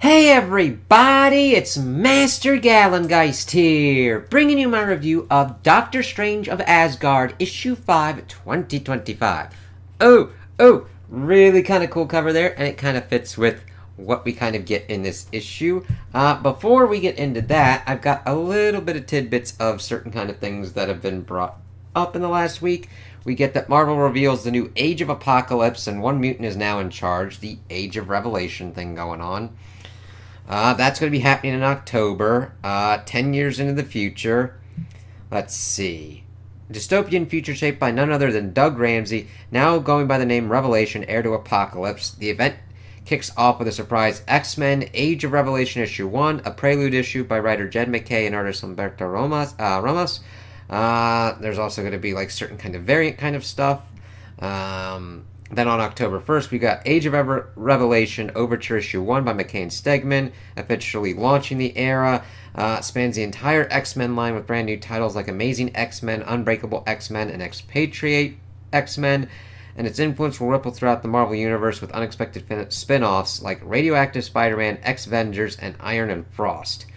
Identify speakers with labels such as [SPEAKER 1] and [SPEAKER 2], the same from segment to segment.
[SPEAKER 1] Hey everybody, it's Master Gallengeist here, bringing you my review of Doctor Strange of Asgard, Issue 5, 2025. Really kind of cool cover there, and it kind of fits with what we kind of get in this issue. Before we get into that, I've got a little bit of tidbits of certain kind of things that have been brought up in the last week. We get that Marvel reveals the new Age of Apocalypse, and one mutant is now in charge, the Age of Revelation thing going on. That's going to be happening in October, 10 years into the future. Let's see. Dystopian future shaped by none other than Doug Ramsey, now going by the name Revelation, heir to Apocalypse. The event kicks off with a surprise X-Men Age of Revelation issue 1, a prelude issue by writer Jed MacKay and artist Humberto Ramos. There's also going to be like certain kind of variant kind of stuff. Then on October 1st, we got Age of Revelation Overture Issue 1 by McKay and Stegman, officially launching the era. Spans the entire X-Men line with brand new titles like Amazing X-Men, Unbreakable X-Men, and Expatriate X-Men. And its influence will ripple throughout the Marvel Universe with unexpected spin-offs like Radioactive Spider-Man, X-Vengers, and Iron and Frost.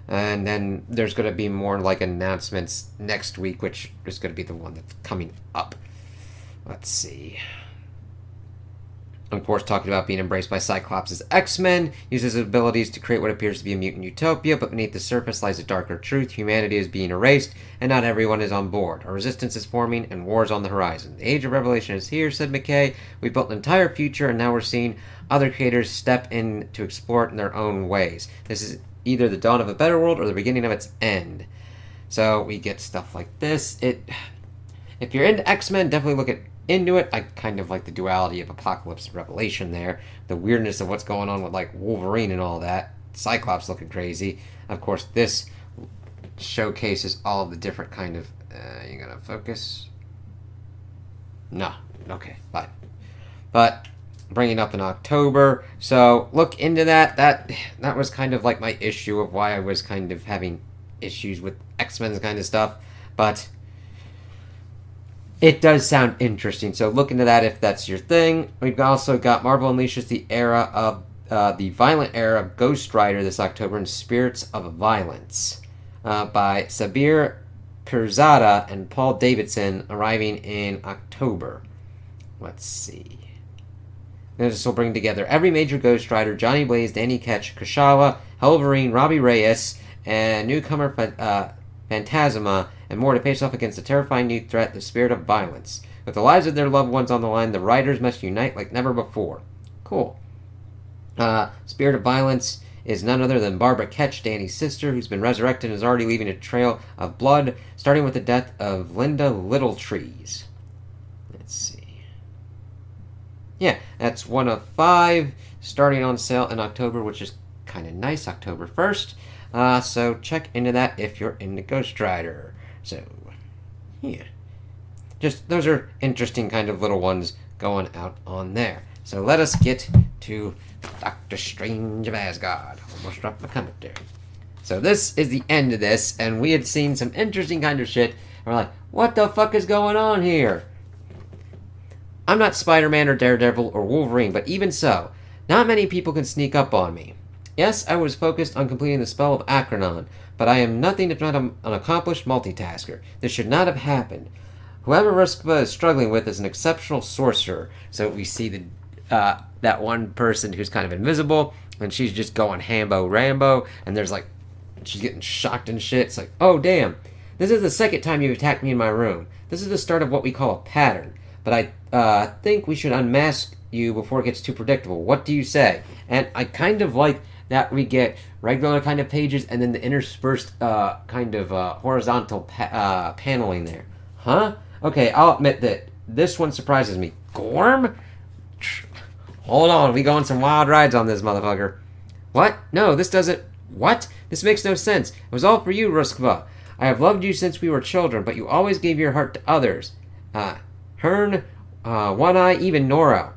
[SPEAKER 1] And then there's going to be more like announcements next week, which is going to be the one that's coming up. Let's see. Of course, talking about being embraced by Cyclops' X-Men, uses his abilities to create what appears to be a mutant utopia, but beneath the surface lies a darker truth. Humanity is being erased, and not everyone is on board. A resistance is forming, and war is on the horizon. The Age of Revelation is here, said McKay. We built an entire future, and now we're seeing other creators step in to explore it in their own ways. This is either the dawn of a better world or the beginning of its end. So we get stuff like this. If you're into X-Men, definitely look into it. I kind of like the duality of Apocalypse and Revelation there. The weirdness of what's going on with like Wolverine and all that. Cyclops looking crazy. Of course, this showcases all of the different kind of... you gonna focus? No. Okay, fine. But bringing up in October, so look into that. That was kind of like my issue of why I was kind of having issues with X-Men's kind of stuff. But it does sound interesting, so look into that if that's your thing. We've also got Marvel Unleashes the era of the violent era of Ghost Rider this October in Spirits of Violence by Sabir Pirzada and Paul Davidson, arriving in October. Let's see. This will bring together every major Ghost Rider: Johnny Blaze, Danny Ketch, Kushala, Wolverine, Robbie Reyes, and newcomer Phantasma, and more to face off against the terrifying new threat, the Spirit of Violence. With the lives of their loved ones on the line, the Riders must unite like never before. Cool. Spirit of Violence is none other than Barbara Ketch, Danny's sister, who's been resurrected and is already leaving a trail of blood, starting with the death of Linda Littletrees. Let's see. Yeah, that's 1 of 5, starting on sale in October, which is kind of nice, October 1st. So check into that if you're into Ghost Rider. So, yeah. Just, those are interesting kind of little ones going out on there. So let us get to Doctor Strange of Asgard. Almost dropped my comment there. So this is the end of this, and we had seen some interesting kind of shit. And we're like, what the fuck is going on here? I'm not Spider-Man or Daredevil or Wolverine, but even so, not many people can sneak up on me. Yes, I was focused on completing the spell of Akranon, but I am nothing if not an accomplished multitasker. This should not have happened. Whoever Ruskva is struggling with is an exceptional sorcerer. So we see that one person who's kind of invisible, and she's just going Rambo, and there's like, she's getting shocked and shit. It's like, oh damn, this is the second time you've attacked me in my room. This is the start of what we call a pattern. But I think we should unmask you before it gets too predictable. What do you say? And I kind of like that we get regular kind of pages and then the interspersed kind of horizontal paneling there. Huh? Okay, I'll admit that this one surprises me. Gorm? Hold on, we go on some wild rides on this motherfucker. What? No, this doesn't... What? This makes no sense. It was all for you, Ruskva. I have loved you since we were children, but you always gave your heart to others. Hern, One Eye, even Nora.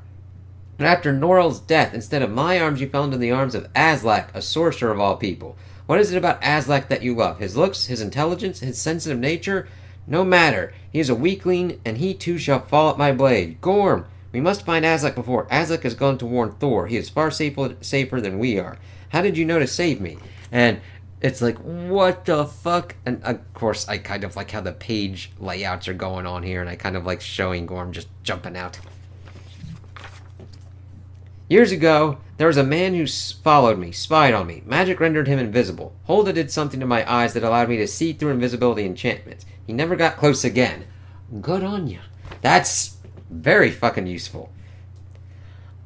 [SPEAKER 1] And after Norrell's death, instead of my arms, you fell into the arms of Aslak, a sorcerer of all people. What is it about Aslak that you love? His looks, his intelligence, his sensitive nature? No matter. He is a weakling, and he too shall fall at my blade. Gorm, we must find Aslak before Aslak has gone to warn Thor. He is far safer than we are. How did you know to save me? And it's like, what the fuck? And of course, I kind of like how the page layouts are going on here, and I kind of like showing Gorm just jumping out. Years ago, there was a man who followed me, spied on me. Magic rendered him invisible. Holda did something to my eyes that allowed me to see through invisibility enchantments. He never got close again. Good on ya. That's very fucking useful.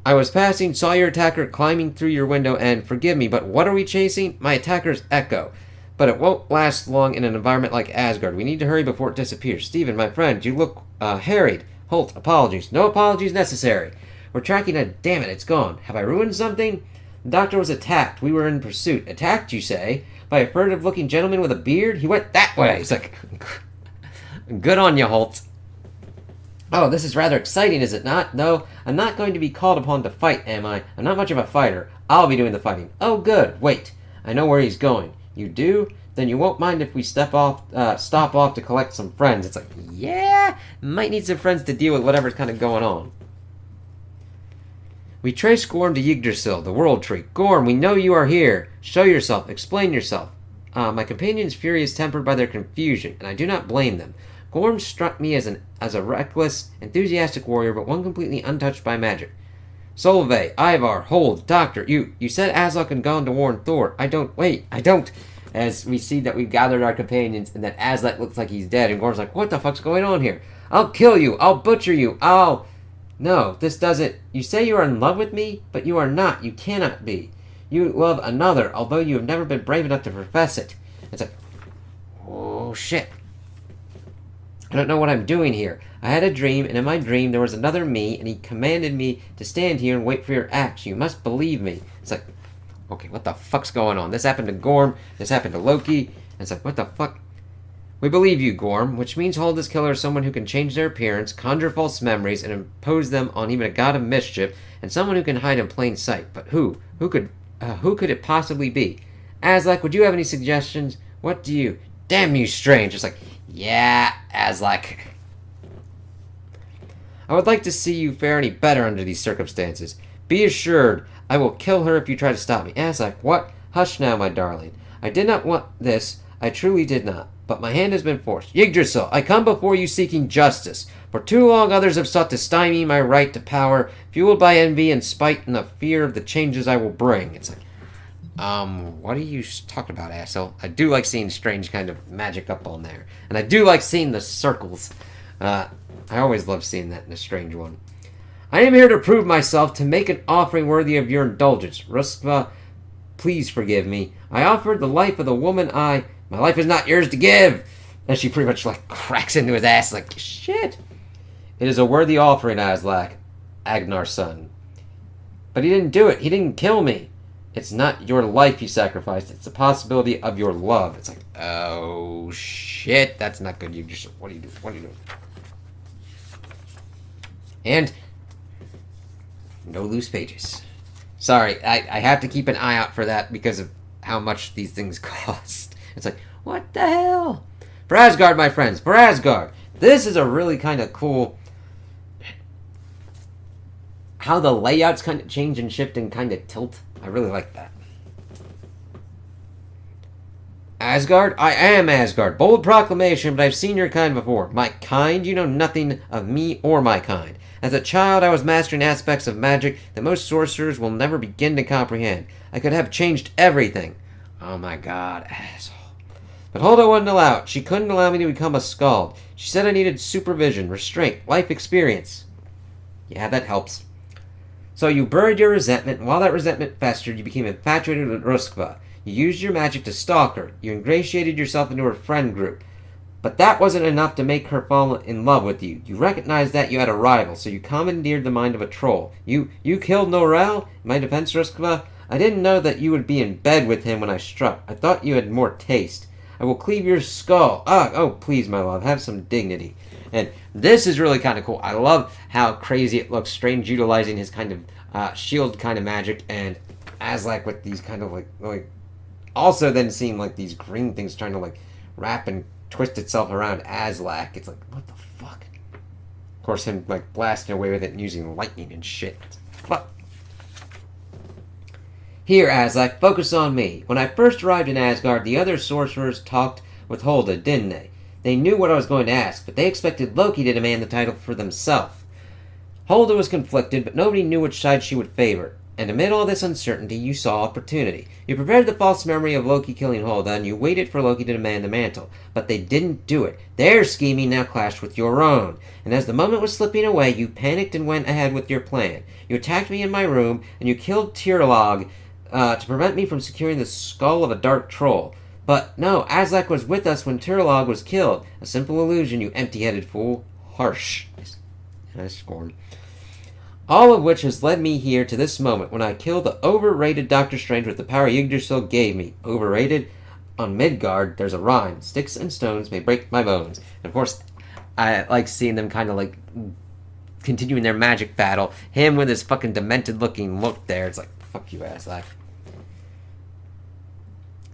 [SPEAKER 1] I was passing, saw your attacker climbing through your window, and forgive me, but what are we chasing? My attacker's Echo. But it won't last long in an environment like Asgard. We need to hurry before it disappears. Steven, my friend, you look harried. Holt, apologies. No apologies necessary. We're tracking it. Damn it, it's gone. Have I ruined something? The doctor was attacked. We were in pursuit. Attacked, you say? By a furtive-looking gentleman with a beard? He went that way. He's like, good on you, Holt. Oh, this is rather exciting, is it not? No, I'm not going to be called upon to fight, am I? I'm not much of a fighter. I'll be doing the fighting. Oh, good. Wait. I know where he's going. You do? Then you won't mind if we stop off to collect some friends. It's like, yeah, might need some friends to deal with whatever's kind of going on. We trace Gorm to Yggdrasil, the World Tree. Gorm, we know you are here. Show yourself. Explain yourself. My companion's fury is tempered by their confusion, and I do not blame them. Gorm struck me as a reckless, enthusiastic warrior, but one completely untouched by magic. Solveig, Ivar, Hold, Doctor, you said Aslak had gone to warn Thor. I don't. As we see that we've gathered our companions, and that Aslak looks like he's dead, and Gorm's like, what the fuck's going on here? I'll kill you. I'll butcher you. No, this doesn't... You say you are in love with me, but you are not. You cannot be. You love another, although you have never been brave enough to profess it. It's like, oh, shit. I don't know what I'm doing here. I had a dream, and in my dream there was another me, and he commanded me to stand here and wait for your acts. You must believe me. It's like, okay, what the fuck's going on? This happened to Gorm, this happened to Loki, and it's like, what the fuck? We believe you, Gorm, which means Holda's killer is someone who can change their appearance, conjure false memories, and impose them on even a god of mischief, and someone who can hide in plain sight. But who? Who could it possibly be? Aslak, would you have any suggestions? What do you... Damn you, Strange! It's like, yeah, Aslak. I would like to see you fare any better under these circumstances. Be assured, I will kill her if you try to stop me. Aslak, what? Hush now, my darling. I did not want this. I truly did not. But my hand has been forced. Yggdrasil, I come before you seeking justice. For too long others have sought to stymie my right to power, fueled by envy and spite and the fear of the changes I will bring. It's like, what are you talking about, asshole? I do like seeing strange kind of magic up on there. And I do like seeing the circles. I always love seeing that in a strange one. I am here to prove myself, to make an offering worthy of your indulgence. Ruskva, please forgive me. I offered the life of the woman My life is not yours to give. And she pretty much like cracks into his ass like, shit. It is a worthy offering, Aslak, Agnar's son. But he didn't do it. He didn't kill me. It's not your life you sacrificed. It's the possibility of your love. It's like, oh, shit. That's not good. What are you doing? What are you doing? And no loose pages. Sorry, I have to keep an eye out for that because of how much these things cost. It's like, what the hell? For Asgard, my friends, for Asgard. This is a really kind of cool... How the layouts kind of change and shift and kind of tilt. I really like that. Asgard? I am Asgard. Bold proclamation, but I've seen your kind before. My kind? You know nothing of me or my kind. As a child, I was mastering aspects of magic that most sorcerers will never begin to comprehend. I could have changed everything. Oh my god, asshole. But Hulda wouldn't allow it. She couldn't allow me to become a skald. She said I needed supervision, restraint, life experience. Yeah, that helps. So you buried your resentment, and while that resentment festered, you became infatuated with Ruskva. You used your magic to stalk her. You ingratiated yourself into her friend group. But that wasn't enough to make her fall in love with you. You recognized that you had a rival, so you commandeered the mind of a troll. You killed Norel? In my defense, Ruskva, I didn't know that you would be in bed with him when I struck. I thought you had more taste. I will cleave your skull. Oh, please, my love, have some dignity. And this is really kind of cool. I love how crazy it looks. Strange utilizing his kind of shield kind of magic, and Aslak with these kind of like also then seeing like these green things trying to like wrap and twist itself around Aslak. It's like, what the fuck? Of course, him like blasting away with it and using lightning and shit. Fuck. Here, Aslak, focus on me. When I first arrived in Asgard, the other sorcerers talked with Hulda, didn't they? They knew what I was going to ask, but they expected Loki to demand the title for themselves. Hulda was conflicted, but nobody knew which side she would favor. And amid all this uncertainty, you saw opportunity. You prepared the false memory of Loki killing Hulda, and you waited for Loki to demand the mantle. But they didn't do it. Their scheming now clashed with your own. And as the moment was slipping away, you panicked and went ahead with your plan. You attacked me in my room, and you killed Tyrlog to prevent me from securing the skull of a dark troll. But no, Aslak was with us when Tyrlog was killed. A simple illusion, you empty-headed fool. Harsh. I scorn. All of which has led me here to this moment when I killed the overrated Doctor Strange with the power Yggdrasil gave me. Overrated? On Midgard, there's a rhyme. Sticks and stones may break my bones. And of course, I like seeing them kind of like continuing their magic battle. Him with his fucking demented looking look there. It's like, fuck you, Aslak.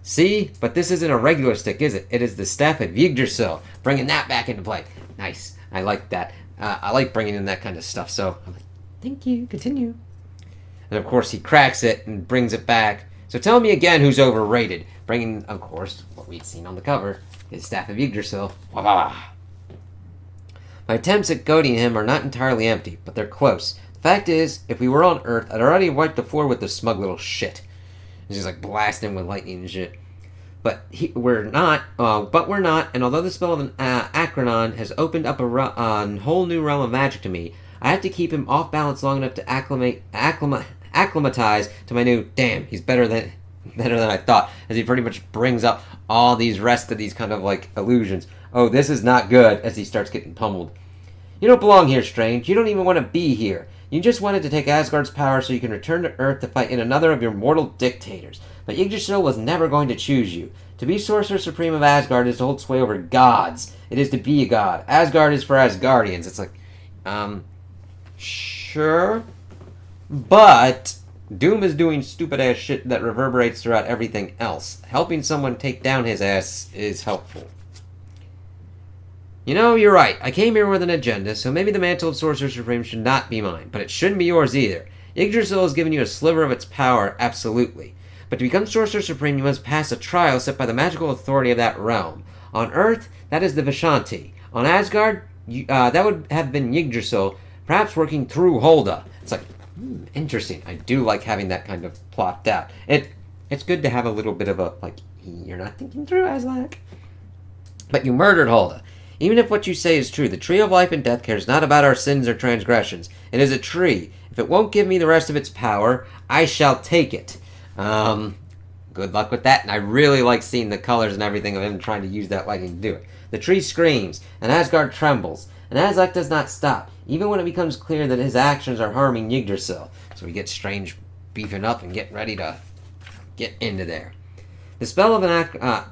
[SPEAKER 1] See? But this isn't a regular stick, is it? It is the staff of Yggdrasil. Bringing that back into play. Nice. I like that. I like bringing in that kind of stuff, so I'm like, thank you. Continue. And of course, he cracks it and brings it back. So tell me again who's overrated. Bringing, of course, what we'd seen on the cover, his staff of Yggdrasil. Wah-wah. My attempts at goading him are not entirely empty, but they're close. The fact is, if we were on Earth, I'd already wiped the floor with this smug little shit. He's just like blasting with lightning and shit. But we're not, and although the spell of an Acronon has opened up a whole new realm of magic to me, I have to keep him off balance long enough to acclimatize to my new, damn, he's better than I thought, as he pretty much brings up all these rest of these kind of like illusions. Oh, this is not good, as he starts getting pummeled. You don't belong here, Strange. You don't even want to be here. You just wanted to take Asgard's power so you can return to Earth to fight in another of your mortal dictators. But Yggdrasil was never going to choose you. To be Sorcerer Supreme of Asgard is to hold sway over gods. It is to be a god. Asgard is for Asgardians. It's like, sure. But Doom is doing stupid-ass shit that reverberates throughout everything else. Helping someone take down his ass is helpful. You know, you're right. I came here with an agenda, so maybe the mantle of Sorcerer Supreme should not be mine. But it shouldn't be yours either. Yggdrasil has given you a sliver of its power, absolutely. But to become Sorcerer Supreme, you must pass a trial set by the magical authority of that realm. On Earth, that is the Vishanti. On Asgard, that would have been Yggdrasil, perhaps working through Hulda. It's like, interesting. I do like having that kind of plopped out. It's good to have a little bit of a, like, you're not thinking through, Aslak. But you murdered Hulda. Even if what you say is true, the tree of life and death cares not about our sins or transgressions. It is a tree. If it won't give me the rest of its power, I shall take it. Good luck with that, and I really like seeing the colors and everything of him trying to use that lighting to do it. The tree screams, and Asgard trembles, and Aslak does not stop, even when it becomes clear that his actions are harming Yggdrasil. So we get Strange beefing up and getting ready to get into there. The spell of an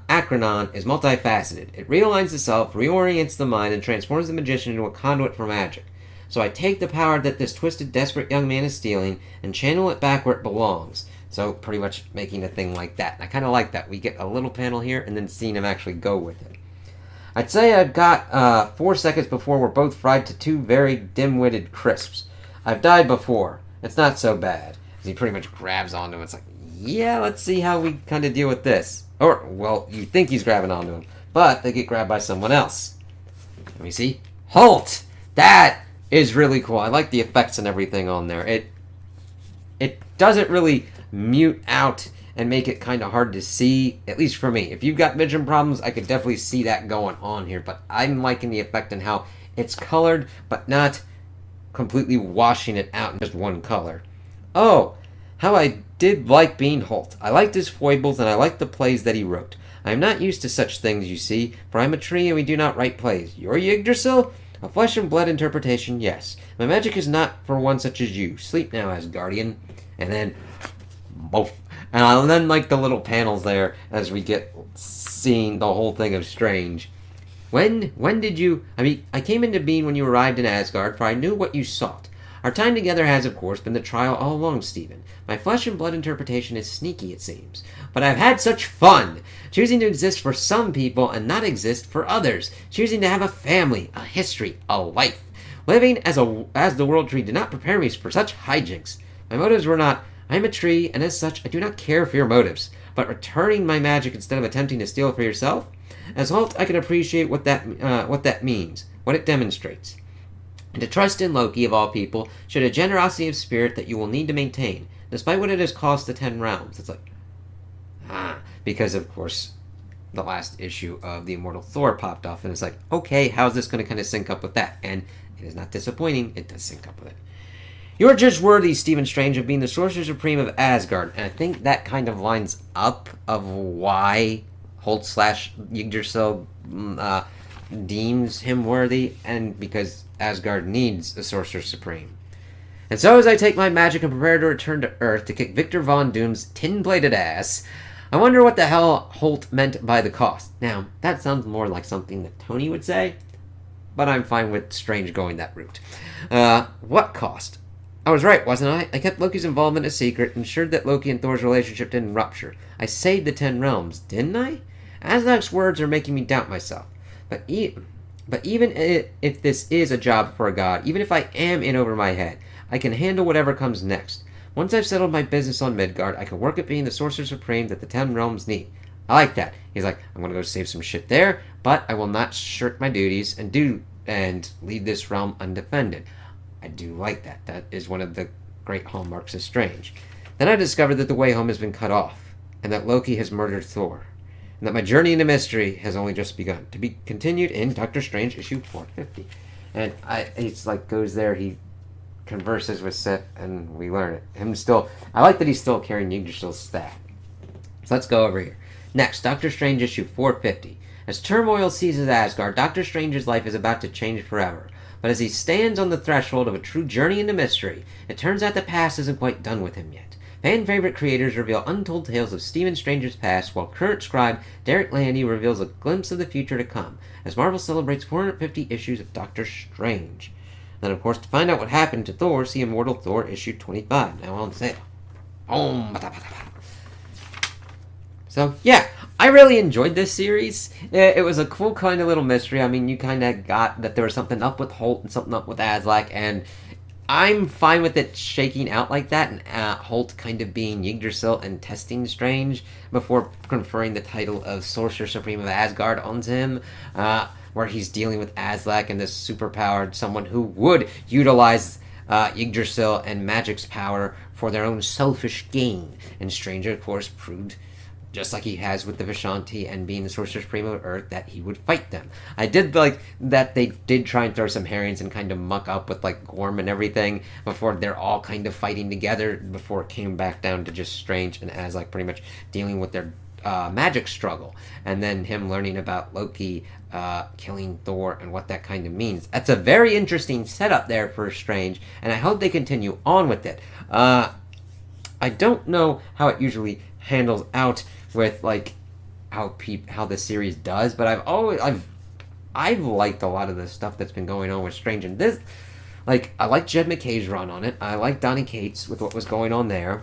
[SPEAKER 1] Acronon is multifaceted. It realigns the self, reorients the mind, and transforms the magician into a conduit for magic. So I take the power that this twisted, desperate young man is stealing and channel it back where it belongs. So pretty much making a thing like that. And I kind of like that. We get a little panel here and then seeing him actually go with it. I'd say I've got 4 seconds before we're both fried to 2 very dim-witted crisps. I've died before. It's not so bad. As he pretty much grabs onto him. It's like, yeah, let's see how we kind of deal with this. Or, well, you think he's grabbing onto him. But they get grabbed by someone else. Let me see. Halt! That is really cool. I like the effects and everything on there. It doesn't really mute out and make it kind of hard to see, at least for me. If you've got vision problems, I could definitely see that going on here, but I'm liking the effect and how it's colored, but not completely washing it out in just one color. Oh, how I did like being Holt. I liked his foibles, and I liked the plays that he wrote. I am not used to such things, you see, for I am a tree and we do not write plays. You're Yggdrasil? A flesh and blood interpretation, yes. My magic is not for one such as you. Sleep now, Asgardian. And then, both. And then, like, the little panels there as we get seeing the whole thing of Strange. When did you... I came into being when you arrived in Asgard, for I knew what you sought. Our time together has, of course, been the trial all along, Stephen. My flesh and blood interpretation is sneaky, it seems. But I've had such fun! Choosing to exist for some people and not exist for others. Choosing to have a family, a history, a life. Living as the World Tree did not prepare me for such hijinks. My motives were not I am a tree, and as such, I do not care for your motives. But returning my magic instead of attempting to steal it for yourself? As Holt, I can appreciate what that means, what it demonstrates. And to trust in Loki, of all people, should a generosity of spirit that you will need to maintain, despite what it has cost the Ten Realms. It's like, because, of course, the last issue of The Immortal Thor popped off, and it's like, okay, how's this going to kind of sync up with that? And it is not disappointing, it does sync up with it. You are judged worthy, Stephen Strange, of being the Sorcerer Supreme of Asgard, and I think that kind of lines up of why Holt / Yggdrasil deems him worthy, and because Asgard needs a Sorcerer Supreme. And so as I take my magic and prepare to return to Earth to kick Victor Von Doom's tin-plated ass, I wonder what the hell Holt meant by the cost. Now, that sounds more like something that Tony would say, but I'm fine with Strange going that route. What cost? I was right, wasn't I? I kept Loki's involvement a secret, ensured that Loki and Thor's relationship didn't rupture. I saved the Ten Realms, didn't I? Aslak's words are making me doubt myself. But even if this is a job for a god, even if I am in over my head, I can handle whatever comes next. Once I've settled my business on Midgard, I can work at being the Sorcerer Supreme that the Ten Realms need. I like that. He's like, I'm going to go save some shit there, but I will not shirk my duties and leave this realm undefended. I do like that. That is one of the great hallmarks of Strange. Then I discovered that the way home has been cut off, and that Loki has murdered Thor, and that my journey into mystery has only just begun. To be continued in Doctor Strange issue 450. And he's like, goes there, he converses with Sif, and we learn it. I like that he's still carrying Yggdrasil's staff. So let's go over here. Next, Doctor Strange issue 450. As turmoil seizes Asgard, Doctor Strange's life is about to change forever. But as he stands on the threshold of a true journey into mystery, it turns out the past isn't quite done with him yet. Fan-favorite creators reveal untold tales of Stephen Strange's past, while current scribe Derek Landy reveals a glimpse of the future to come, as Marvel celebrates 450 issues of Doctor Strange. Then, of course, to find out what happened to Thor, see Immortal Thor issue 25, now on sale. So, yeah, I really enjoyed this series. It was a cool kind of little mystery. I mean, you kind of got that there was something up with Holt and something up with Aslak, and I'm fine with it shaking out like that, and Holt kind of being Yggdrasil and testing Strange before conferring the title of Sorcerer Supreme of Asgard onto him, where he's dealing with Aslak and this superpowered someone who would utilize Yggdrasil and magic's power for their own selfish gain. And Strange, of course, proved, just like he has with the Vishanti and being the Sorcerer Supreme of Earth, that he would fight them. I did like that they did try and throw some herrings and kind of muck up with like Gorm and everything before they're all kind of fighting together, before it came back down to just Strange and Aslak pretty much dealing with their magic struggle, and then him learning about Loki killing Thor and what that kind of means. That's a very interesting setup there for Strange, and I hope they continue on with it. I don't know how it usually handles out with like how the series does, but I've liked a lot of the stuff that's been going on with Strange, and this, like, I like Jed McKay's run on it. I like Donny Cates with what was going on there,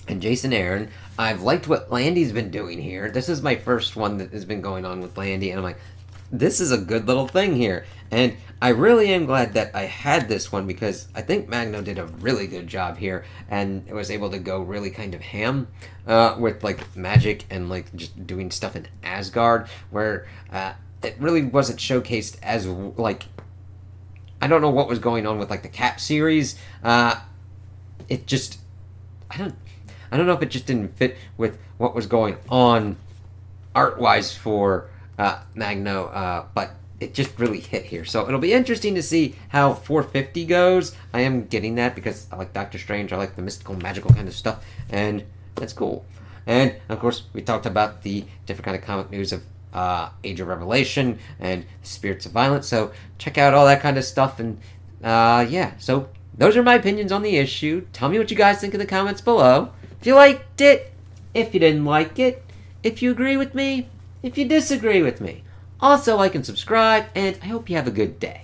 [SPEAKER 1] and Jason Aaron. I've liked what Landy's been doing here. This is my first one that has been going on with Landy, and I'm like, this is a good little thing here. And I really am glad that I had this one, because I think Magno did a really good job here, and was able to go really kind of ham with like magic and like just doing stuff in Asgard, where it really wasn't showcased as like, I don't know what was going on with like the Cap series. It just, I don't know if it just didn't fit with what was going on art-wise for Magno, but it just really hit here. So it'll be interesting to see how 450 goes. I am getting that because I like Doctor Strange. I like the mystical, magical kind of stuff, and that's cool. And, of course, we talked about the different kind of comic news of Age of Revelation and Spirits of Violence, so check out all that kind of stuff. And, yeah, so those are my opinions on the issue. Tell me what you guys think in the comments below. If you liked it, if you didn't like it, if you agree with me, if you disagree with me. Also, like and subscribe, and I hope you have a good day.